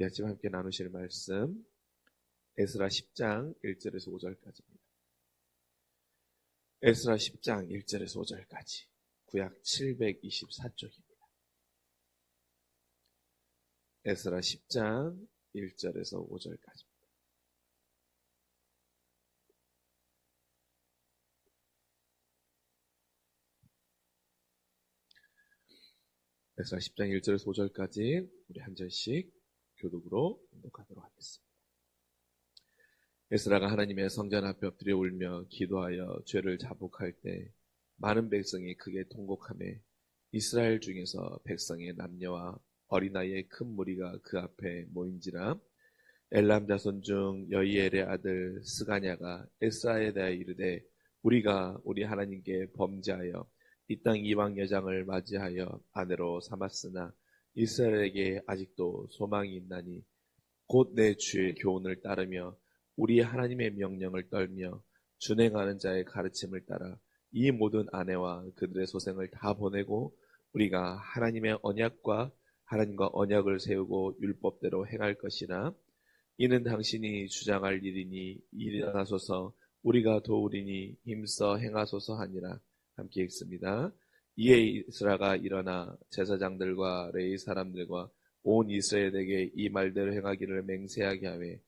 이 아침 함께 나누실 말씀 에스라 10장 1절에서 5절까지입니다. 에스라 10장 1절에서 5절까지 구약 724쪽입니다. 에스라 10장 1절에서 5절까지입니다. 에스라 10장 1절에서 5절까지 우리 한 절씩 교독으로 공독하도록 하겠습니다. 에스라가 하나님의 성전 앞에 엎드려 울며 기도하여 죄를 자복할 때 많은 백성이 크게 통곡하며 이스라엘 중에서 백성의 남녀와 어린아이의 큰 무리가 그 앞에 모인지라. 엘람 자손 중 여이엘의 아들 스가냐가 에스라에 대하여 이르되 우리가 우리 하나님께 범죄하여 이 땅 이방 여장을 맞이하여 아내로 삼았으나 이스라엘에게 아직도 소망이 있나니 곧 내 주의 교훈을 따르며 우리 하나님의 명령을 떨며 준행하는 자의 가르침을 따라 이 모든 아내와 그들의 소생을 다 보내고 우리가 하나님의 언약과 하나님과 언약을 세우고 율법대로 행할 것이나 이는 당신이 주장할 일이니 일어나소서 우리가 도우리니 힘써 행하소서 하니라. 함께 읽습니다. 이에 이스라가 일어나 제사장들과 레위 사람들과 온 이스라엘에게 이 말대로 행하기를 맹세하게 하매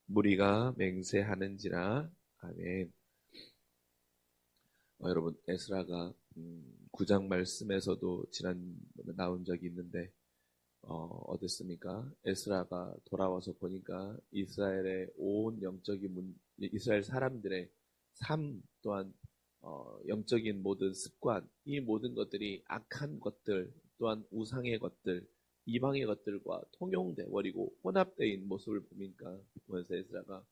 무리가 맹세하는지라. 아멘. 여러분, 에스라가 9장 말씀에서도 지난 나온 적이 있는데 어땠습니까? 에스라가 돌아와서 보니까 이스라엘의 온 영적인 이스라엘 사람들의 삶 또한 영적인 모든 습관, 이 모든 것들이 악한 것들 또한 우상의 것들, 이방의 것들과 통용돼 버리고 혼합되어 있는 모습을 보면서 에스라가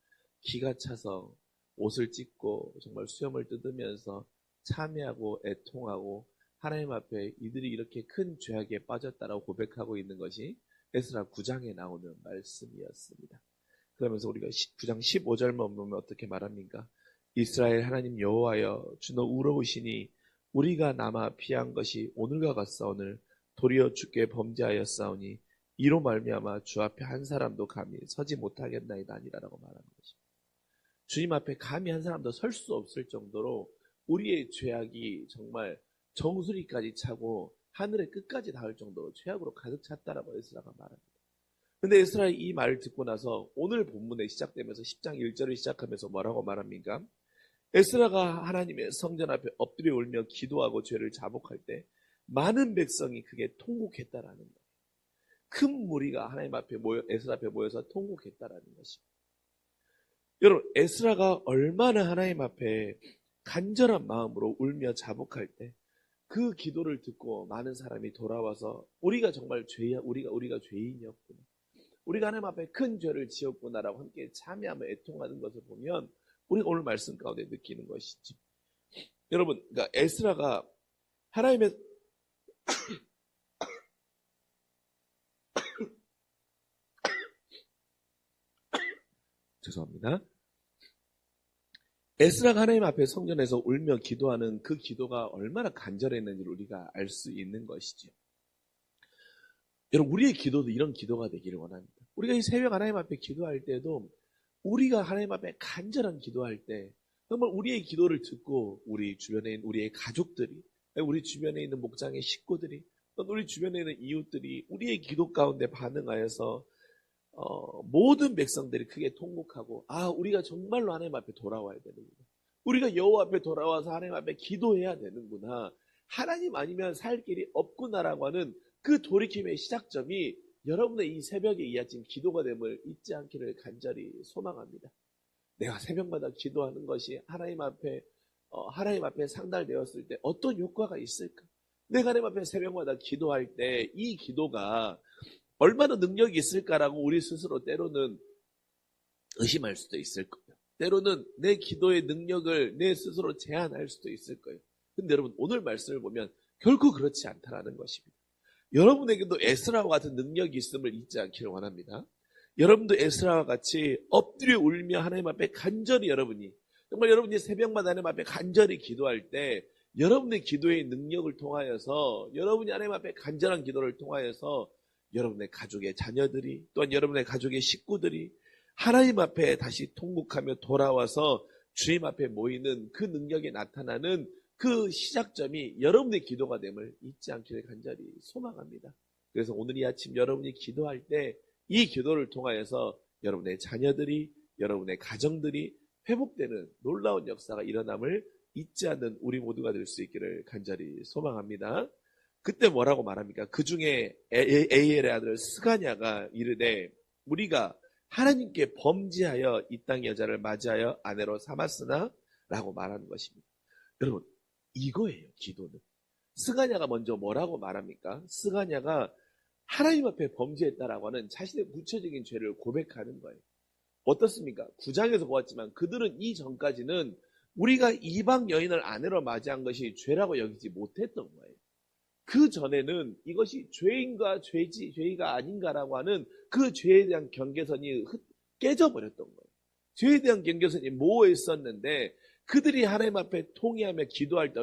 기가 차서 옷을 찢고 정말 수염을 뜯으면서 참회하고 애통하고 하나님 앞에 이들이 이렇게 큰 죄악에 빠졌다라고 고백하고 있는 것이 에스라 9장에 나오는 말씀이었습니다. 그러면서 우리가 9장 15절만 보면 어떻게 말합니까? 이스라엘 하나님 여호와여 주너 우러우시니 우리가 남아 피한 것이 오늘과 같사오늘 도리어 주께 범죄하였사오니 이로 말미암아 주 앞에 한 사람도 감히 서지 못하겠나이다 아니라라고 말하는 것입니다. 주님 앞에 감히 한 사람도 설 수 없을 정도로 우리의 죄악이 정말 정수리까지 차고 하늘의 끝까지 닿을 정도로 죄악으로 가득 찼다라고 에스라가 말합니다. 근데 에스라의 이 말을 듣고 나서 오늘 본문에 시작되면서 10장 1절을 시작하면서 뭐라고 말합니까? 에스라가 하나님의 성전 앞에 엎드려 울며 기도하고 죄를 자복할 때 많은 백성이 크게 통곡했다라는 거예요. 큰 무리가 하나님 앞에 에스라 앞에 모여서 통곡했다라는 것입니다. 여러분, 에스라가 얼마나 하나님 앞에 간절한 마음으로 울며 자복할 때 그 기도를 듣고 많은 사람이 돌아와서 우리가 정말 우리가 죄인이었구나. 우리가 하나님 앞에 큰 죄를 지었구나라고 함께 참여하며 애통하는 것을 보면 우리가 오늘 말씀 가운데 느끼는 것이지. 여러분, 그러니까 에스라가 하나님의 죄송합니다. 에스라가 하나님 앞에 성전에서 울며 기도하는 그 기도가 얼마나 간절했는지를 우리가 알 수 있는 것이죠. 여러분, 우리의 기도도 이런 기도가 되기를 원합니다. 우리가 이 새벽 하나님 앞에 기도할 때도 우리가 하나님 앞에 간절한 기도할 때 정말 우리의 기도를 듣고 우리 주변에 있는 우리의 가족들이, 우리 주변에 있는 목장의 식구들이, 우리 주변에 있는 이웃들이 우리의 기도 가운데 반응하여서 모든 백성들이 크게 통곡하고 우리가 정말로 하나님 앞에 돌아와야 되는구나. 우리가 여호와 앞에 돌아와서 하나님 앞에 기도해야 되는구나. 하나님 아니면 살 길이 없구나라고 하는 그 돌이킴의 시작점이 여러분의 이 새벽에 이 아침 기도가 됨을 잊지 않기를 간절히 소망합니다. 내가 새벽마다 기도하는 것이 하나님 앞에 상달되었을 때 어떤 효과가 있을까? 내가 하나님 앞에 새벽마다 기도할 때 이 기도가 얼마나 능력이 있을까라고 우리 스스로 때로는 의심할 수도 있을 거예요. 때로는 내 기도의 능력을 내 스스로 제한할 수도 있을 거예요. 근데 여러분, 오늘 말씀을 보면 결코 그렇지 않다라는 것입니다. 여러분에게도 에스라와 같은 능력이 있음을 잊지 않기를 원합니다. 여러분도 에스라와 같이 엎드려 울며 하나님 앞에 간절히 정말 여러분이 새벽마다 하나님 앞에 간절히 기도할 때 여러분의 기도의 능력을 통하여서 여러분이 하나님 앞에 간절한 기도를 통하여서 여러분의 가족의 자녀들이, 또한 여러분의 가족의 식구들이 하나님 앞에 다시 통곡하며 돌아와서 주님 앞에 모이는 그 능력이 나타나는 그 시작점이 여러분의 기도가 됨을 잊지 않기를 간절히 소망합니다. 그래서 오늘 이 아침 여러분이 기도할 때 이 기도를 통하여서 여러분의 자녀들이, 여러분의 가정들이 회복되는 놀라운 역사가 일어남을 잊지 않는 우리 모두가 될 수 있기를 간절히 소망합니다. 그때 뭐라고 말합니까? 그 중에 에이엘의 아들 스가냐가 이르되 우리가 하나님께 범죄하여 이 땅 여자를 맞이하여 아내로 삼았으나 라고 말하는 것입니다. 여러분, 이거예요, 기도는. 스가냐가 먼저 뭐라고 말합니까? 스가냐가 하나님 앞에 범죄했다라고 하는 자신의 구체적인 죄를 고백하는 거예요. 어떻습니까? 9장에서 보았지만 그들은 이전까지는 우리가 이방 여인을 아내로 맞이한 것이 죄라고 여기지 못했던 거예요. 그 전에는 이것이 죄인가 죄가 아닌가라고 하는 그 죄에 대한 경계선이 깨져버렸던 거예요. 죄에 대한 경계선이 모호해 있었는데 그들이 하나님 앞에 통회하며 기도할 때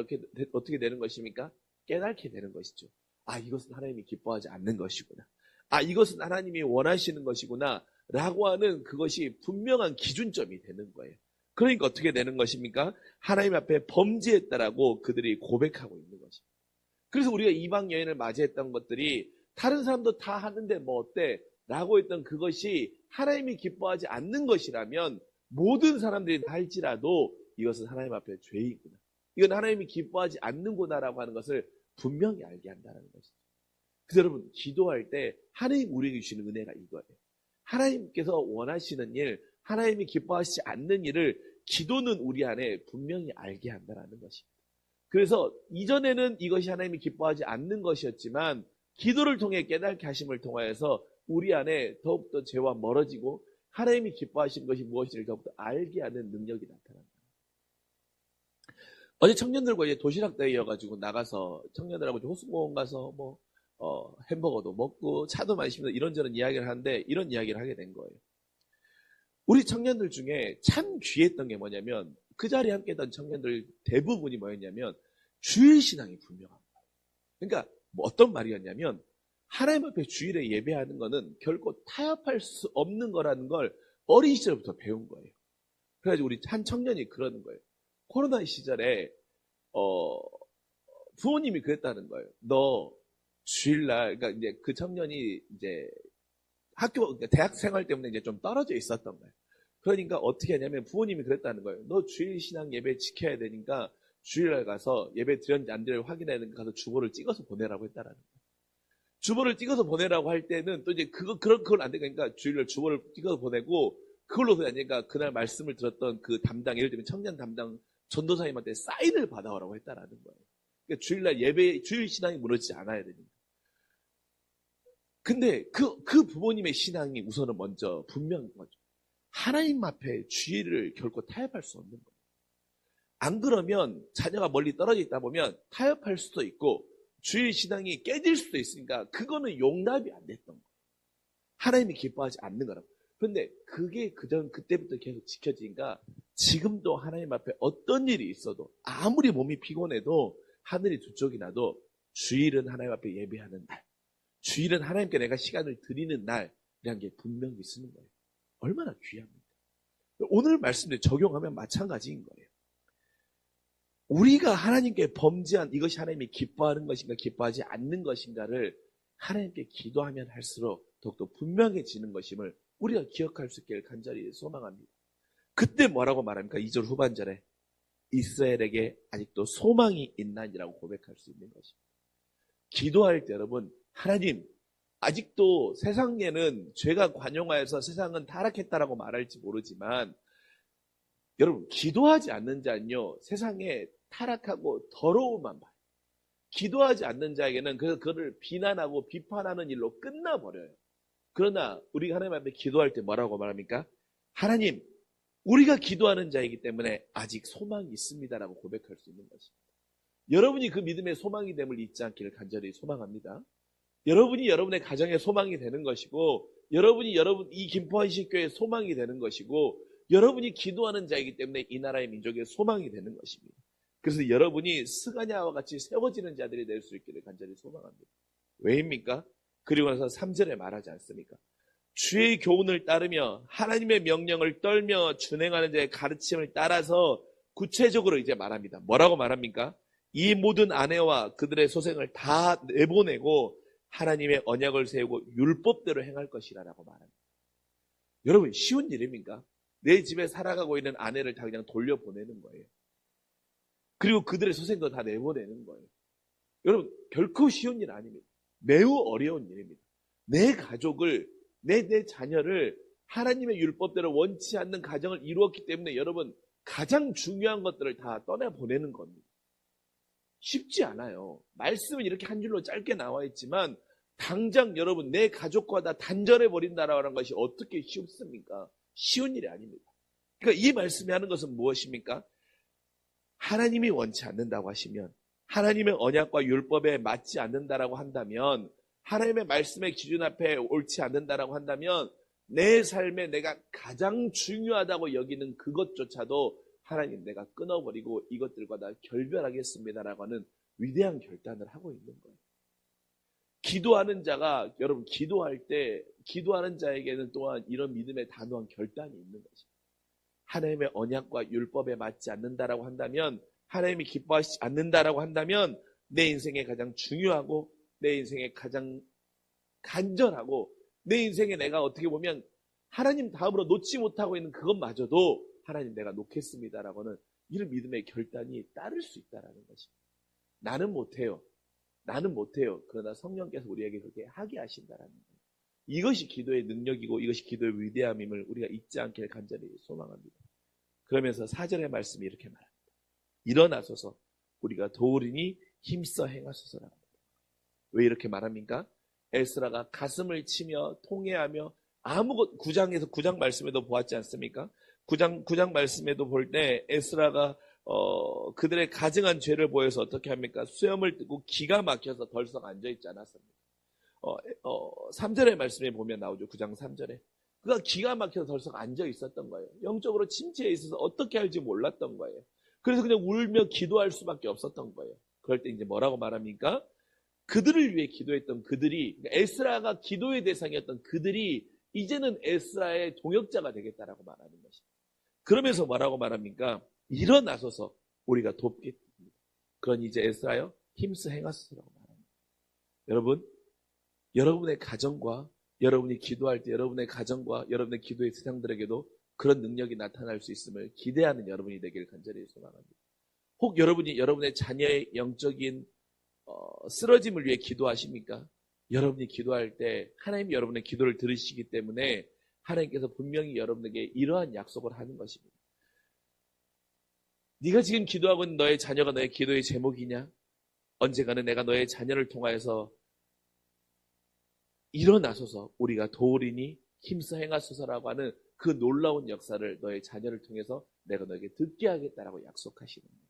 어떻게 되는 것입니까? 깨닫게 되는 것이죠. 아, 이것은 하나님이 기뻐하지 않는 것이구나. 아, 이것은 하나님이 원하시는 것이구나 라고 하는 그것이 분명한 기준점이 되는 거예요. 그러니까 어떻게 되는 것입니까? 하나님 앞에 범죄했다라고 그들이 고백하고 있는 것입니다. 그래서 우리가 이방 여인을 맞이했던 것들이 다른 사람도 다 하는데 뭐 어때? 라고 했던 그것이 하나님이 기뻐하지 않는 것이라면 모든 사람들이 다 할지라도 이것은 하나님 앞에 죄이구나. 이건 하나님이 기뻐하지 않는구나라고 하는 것을 분명히 알게 한다는 것이죠. 그래서 여러분, 기도할 때 하나님 우리에게 주시는 은혜가 이거예요. 하나님께서 원하시는 일, 하나님이 기뻐하시지 않는 일을 기도는 우리 안에 분명히 알게 한다는 것입니다. 그래서 이전에는 이것이 하나님이 기뻐하지 않는 것이었지만 기도를 통해 깨닫게 하심을 통하여서 우리 안에 더욱더 죄와 멀어지고 하나님이 기뻐하시는 것이 무엇인지를 더욱더 알게 하는 능력이 나타납니다. 어제 청년들과 이제 도시락 대회여가지고 나가서 청년들하고 호수공원 가서 햄버거도 먹고 차도 마시면서 이런저런 이야기를 하는데 이런 이야기를 하게 된 거예요. 우리 청년들 중에 참 귀했던 게 뭐냐면 그 자리에 함께 했던 청년들 대부분이 뭐였냐면 주일 신앙이 분명한 거예요. 그러니까 어떤 말이었냐면 하나님 앞에 주일에 예배하는 거는 결코 타협할 수 없는 거라는 걸 어린 시절부터 배운 거예요. 그래가지고 우리 한 청년이 그러는 거예요. 코로나 시절에 부모님이 그랬다는 거예요. 너 주일날, 그러니까 이제 그 청년이 이제 대학 생활 때문에 이제 좀 떨어져 있었던 거예요. 그러니까 어떻게 하냐면 부모님이 그랬다는 거예요. 너 주일 신앙 예배 지켜야 되니까 주일날 가서 예배 드렸는지 안 드렸는지 확인해야 되니까 가서 주보를 찍어서 보내라고 했다라는 거예요. 주보를 찍어서 보내라고 할 때는 또 이제 그건 안 되니까 주일날 주보를 찍어서 보내고 그걸로 그러니까 그날 말씀을 들었던 그 담당, 예를 들면 청년 담당 전도사님한테 사인을 받아오라고 했다라는 거예요. 그러니까 주일날 주일 신앙이 무너지지 않아야 되니까. 근데 그 부모님의 신앙이 우선은 먼저 분명한 거죠. 하나님 앞에 주일을 결코 타협할 수 없는 거예요. 안 그러면 자녀가 멀리 떨어져 있다 보면 타협할 수도 있고 주일 신앙이 깨질 수도 있으니까 그거는 용납이 안 됐던 거예요. 하나님이 기뻐하지 않는 거라고. 그런데 그게 그때부터 계속 지켜지니까 지금도 하나님 앞에 어떤 일이 있어도 아무리 몸이 피곤해도 하늘이 두 쪽이 나도 주일은 하나님 앞에 예배하는 날, 주일은 하나님께 내가 시간을 드리는 날이라는 게 분명히 쓰는 거예요. 얼마나 귀합니까? 오늘 말씀을 적용하면 마찬가지인 거예요. 우리가 하나님께 범죄한 이것이 하나님이 기뻐하는 것인가 기뻐하지 않는 것인가를 하나님께 기도하면 할수록 더욱더 분명해지는 것임을 우리가 기억할 수 있기를 간절히 소망합니다. 그때 뭐라고 말합니까? 2절 후반절에 이스라엘에게 아직도 소망이 있나니라고 고백할 수 있는 것입니다. 기도할 때 여러분, 하나님 아직도 세상에는 죄가 관용하여서 세상은 타락했다라고 말할지 모르지만 여러분, 기도하지 않는 자는요 세상에 타락하고 더러움만 봐요. 기도하지 않는 자에게는 그거를 비난하고 비판하는 일로 끝나버려요. 그러나 우리가 하나님 앞에 기도할 때 뭐라고 말합니까? 하나님, 우리가 기도하는 자이기 때문에 아직 소망이 있습니다라고 고백할 수 있는 것입니다. 여러분이 그 믿음의 소망이 됨을 잊지 않기를 간절히 소망합니다. 여러분이 여러분의 가정의 소망이 되는 것이고 여러분이 이 김포한식교회의 소망이 되는 것이고 여러분이 기도하는 자이기 때문에 이 나라의 민족의 소망이 되는 것입니다. 그래서 여러분이 스가냐와 같이 세워지는 자들이 될 수 있기를 간절히 소망합니다. 왜입니까? 그리고 나서 3절에 말하지 않습니까? 주의 교훈을 따르며 하나님의 명령을 떨며 준행하는 자의 가르침을 따라서 구체적으로 이제 말합니다. 뭐라고 말합니까? 이 모든 아내와 그들의 소생을 다 내보내고 하나님의 언약을 세우고 율법대로 행할 것이라고 말합니다. 여러분, 쉬운 일입니까? 내 집에 살아가고 있는 아내를 다 그냥 돌려보내는 거예요. 그리고 그들의 소생도 다 내보내는 거예요. 여러분, 결코 쉬운 일 아닙니다. 매우 어려운 일입니다. 내 가족을, 내 자녀를 하나님의 율법대로 원치 않는 가정을 이루었기 때문에 여러분, 가장 중요한 것들을 다 떠나보내는 겁니다. 쉽지 않아요. 말씀은 이렇게 한 줄로 짧게 나와 있지만 당장 여러분 내 가족과 다 단절해버린다라는 것이 어떻게 쉽습니까? 쉬운 일이 아닙니다. 그러니까 이 말씀이 하는 것은 무엇입니까? 하나님이 원치 않는다고 하시면, 하나님의 언약과 율법에 맞지 않는다라고 한다면, 하나님의 말씀의 기준 앞에 옳지 않는다라고 한다면 내 삶에 내가 가장 중요하다고 여기는 그것조차도 하나님 내가 끊어버리고 이것들과 다 결별하겠습니다라고 하는 위대한 결단을 하고 있는 거예요. 기도하는 자가 여러분 기도할 때 기도하는 자에게는 또한 이런 믿음의 단호한 결단이 있는 것입니다. 하나님의 언약과 율법에 맞지 않는다라고 한다면, 하나님이 기뻐하시지 않는다라고 한다면 내 인생에 가장 중요하고 내 인생에 가장 간절하고 내 인생에 내가 어떻게 보면 하나님 다음으로 놓지 못하고 있는 그것마저도 하나님 내가 놓겠습니다라고는 이런 믿음의 결단이 따를 수 있다는 것입니다. 나는 못해요. 나는 못해요. 그러나 성령께서 우리에게 그렇게 하게 하신다는 거예요. 이것이 기도의 능력이고 이것이 기도의 위대함임을 우리가 잊지 않길 간절히 소망합니다. 그러면서 4절의 말씀이 이렇게 말합니다. 일어나소서 우리가 도우리니 힘써 행하소서라고 합니다. 왜 이렇게 말합니까? 에스라가 가슴을 치며 통회하며 아무것 9장 말씀에도 보았지 않습니까? 9장 말씀에도 볼 때 에스라가 그들의 가증한 죄를 보여서 어떻게 합니까? 수염을 뜨고 기가 막혀서 덜썩 앉아있지 않았습니다. 3절의 말씀에 보면 나오죠. 9장 3절에. 그가 기가 막혀서 덜썩 앉아있었던 거예요. 영적으로 침체해 있어서 어떻게 할지 몰랐던 거예요. 그래서 그냥 울며 기도할 수밖에 없었던 거예요. 그럴 때 이제 뭐라고 말합니까? 그들을 위해 기도했던 그들이, 에스라가 기도의 대상이었던 그들이 이제는 에스라의 동역자가 되겠다라고 말하는 것입니다. 그러면서 뭐라고 말합니까? 일어나소서 우리가 돕겠습니다. 그러니 이제 에스라여 힘써 행하소서라고 말합니다. 여러분, 여러분의 가정과 여러분이 기도할 때 여러분의 가정과 여러분의 기도의 세상들에게도 그런 능력이 나타날 수 있음을 기대하는 여러분이 되기를 간절히 소망합니다. 혹 여러분이 여러분의 자녀의 영적인 쓰러짐을 위해 기도하십니까? 여러분이 기도할 때 하나님이 여러분의 기도를 들으시기 때문에 하나님께서 분명히 여러분에게 이러한 약속을 하는 것입니다. 네가 지금 기도하고 있는 너의 자녀가 너의 기도의 제목이냐? 언젠가는 내가 너의 자녀를 통하여서 일어나소서 우리가 도우리니 힘써 행하소서라고 하는 그 놀라운 역사를 너의 자녀를 통해서 내가 너에게 듣게 하겠다라고 약속하시는 거예요.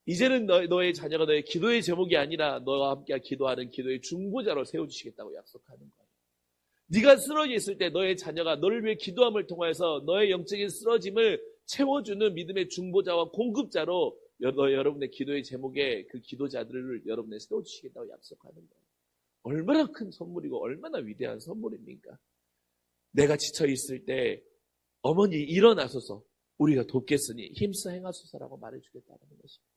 이제는 너의 자녀가 너의 기도의 제목이 아니라 너와 함께 기도하는 기도의 중보자로 세워주시겠다고 약속하는 거예요. 네가 쓰러져 있을 때 너의 자녀가 너를 위해 기도함을 통해서 너의 영적인 쓰러짐을 채워주는 믿음의 중보자와 공급자로 여러분의 기도의 제목에 그 기도자들을 여러분에 세워주시겠다고 약속하는 거예요. 얼마나 큰 선물이고 얼마나 위대한 선물입니까? 내가 지쳐있을 때 어머니 일어나소서 우리가 돕겠으니 힘써 행하소서라고 말해주겠다는 것입니다.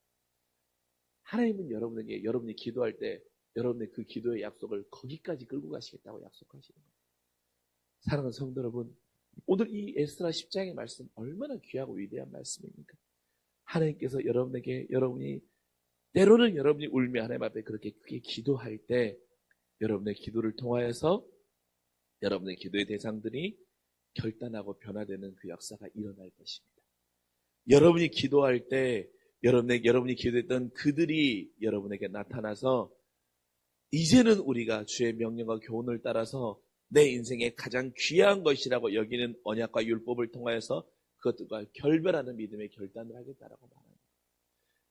하나님은 여러분에게 여러분이 기도할 때 여러분의 그 기도의 약속을 거기까지 끌고 가시겠다고 약속하시는 거예요. 사랑하는 성도 여러분, 오늘 이 에스라 10장의 말씀 얼마나 귀하고 위대한 말씀입니까? 하나님께서 여러분에게 여러분이 때로는 여러분이 울며 하나님 앞에 그렇게 크게 기도할 때 여러분의 기도를 통하여서 여러분의 기도의 대상들이 결단하고 변화되는 그 역사가 일어날 것입니다. 여러분이 기도할 때 여러분이 기도했던 그들이 여러분에게 나타나서 이제는 우리가 주의 명령과 교훈을 따라서 내 인생의 가장 귀한 것이라고 여기는 언약과 율법을 통하여서 그것들과 결별하는 믿음의 결단을 하겠다라고 말합니다.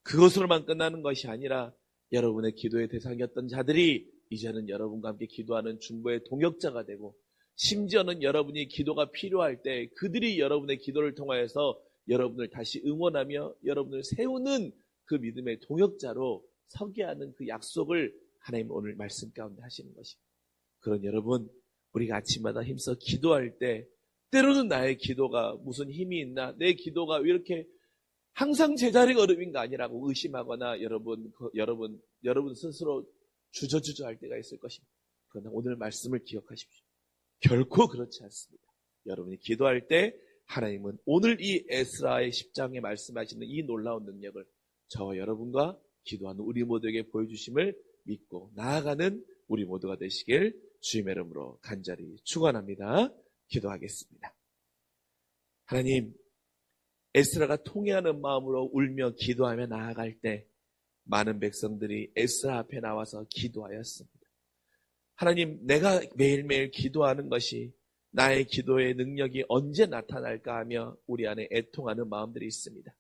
그것으로만 끝나는 것이 아니라 여러분의 기도의 대상이었던 자들이 이제는 여러분과 함께 기도하는 중보의 동역자가 되고 심지어는 여러분이 기도가 필요할 때 그들이 여러분의 기도를 통하여서 여러분을 다시 응원하며 여러분을 세우는 그 믿음의 동역자로 서게 하는 그 약속을 하나님 오늘 말씀 가운데 하시는 것입니다. 그런 여러분, 우리가 아침마다 힘써 기도할 때 때로는 나의 기도가 무슨 힘이 있나, 내 기도가 왜 이렇게 항상 제자리 걸음인가 아니라고 의심하거나 여러분 스스로 주저주저할 때가 있을 것입니다. 그러나 오늘 말씀을 기억하십시오. 결코 그렇지 않습니다. 여러분이 기도할 때 하나님은 오늘 이 에스라의 10장에 말씀하시는 이 놀라운 능력을 저와 여러분과 기도하는 우리 모두에게 보여주심을 믿고 나아가는 우리 모두가 되시길 주님의 이름으로 간절히 축원합니다. 기도하겠습니다. 하나님, 에스라가 통회하는 마음으로 울며 기도하며 나아갈 때 많은 백성들이 에스라 앞에 나와서 기도하였습니다. 하나님, 내가 매일매일 기도하는 것이 나의 기도의 능력이 언제 나타날까 하며 우리 안에 애통하는 마음들이 있습니다.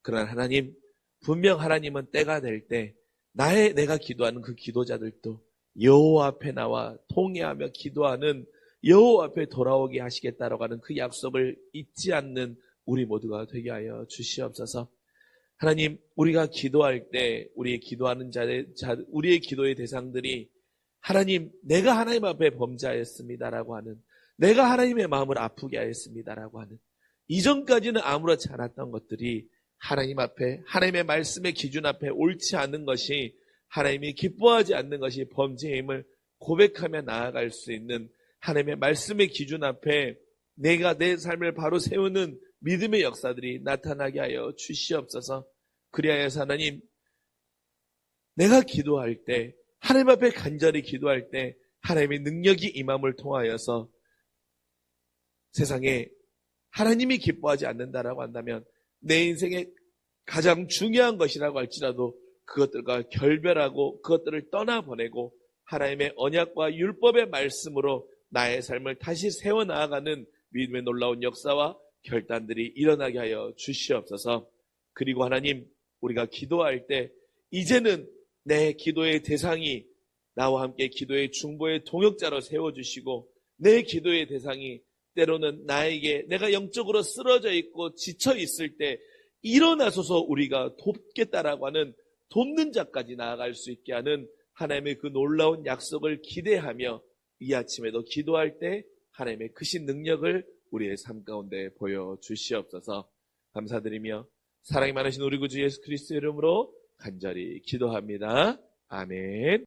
그러나 하나님, 분명 하나님은 때가 될 때 내가 기도하는 그 기도자들도 여호와 앞에 나와 통회하며 기도하는 여호와 앞에 돌아오게 하시겠다라고 하는 그 약속을 잊지 않는 우리 모두가 되게 하여 주시옵소서. 하나님, 우리가 기도할 때 우리의 기도하는 우리의 기도의 대상들이 하나님, 내가 하나님 앞에 범죄하였습니다라고 하는, 내가 하나님의 마음을 아프게 하였습니다라고 하는, 이전까지는 아무렇지 않았던 것들이 하나님 앞에, 하나님의 말씀의 기준 앞에 옳지 않은 것이, 하나님이 기뻐하지 않는 것이 범죄임을 고백하며 나아갈 수 있는 하나님의 말씀의 기준 앞에 내가 내 삶을 바로 세우는 믿음의 역사들이 나타나게 하여 주시옵소서. 그리하여서 하나님, 내가 기도할 때, 하나님 앞에 간절히 기도할 때 하나님의 능력이 임함을 통하여서 세상에 하나님이 기뻐하지 않는다라고 한다면 내 인생의 가장 중요한 것이라고 할지라도 그것들과 결별하고 그것들을 떠나보내고 하나님의 언약과 율법의 말씀으로 나의 삶을 다시 세워나가는 믿음의 놀라운 역사와 결단들이 일어나게 하여 주시옵소서. 그리고 하나님, 우리가 기도할 때 이제는 내 기도의 대상이 나와 함께 기도의 중보의 동역자로 세워주시고 내 기도의 대상이 때로는 나에게 내가 영적으로 쓰러져 있고 지쳐 있을 때 일어나서서 우리가 돕겠다라고 하는 돕는 자까지 나아갈 수 있게 하는 하나님의 그 놀라운 약속을 기대하며 이 아침에도 기도할 때 하나님의 크신 능력을 우리의 삶 가운데 보여주시옵소서. 감사드리며 사랑이 많으신 우리 구주 예수 그리스도의 이름으로 간절히 기도합니다. 아멘.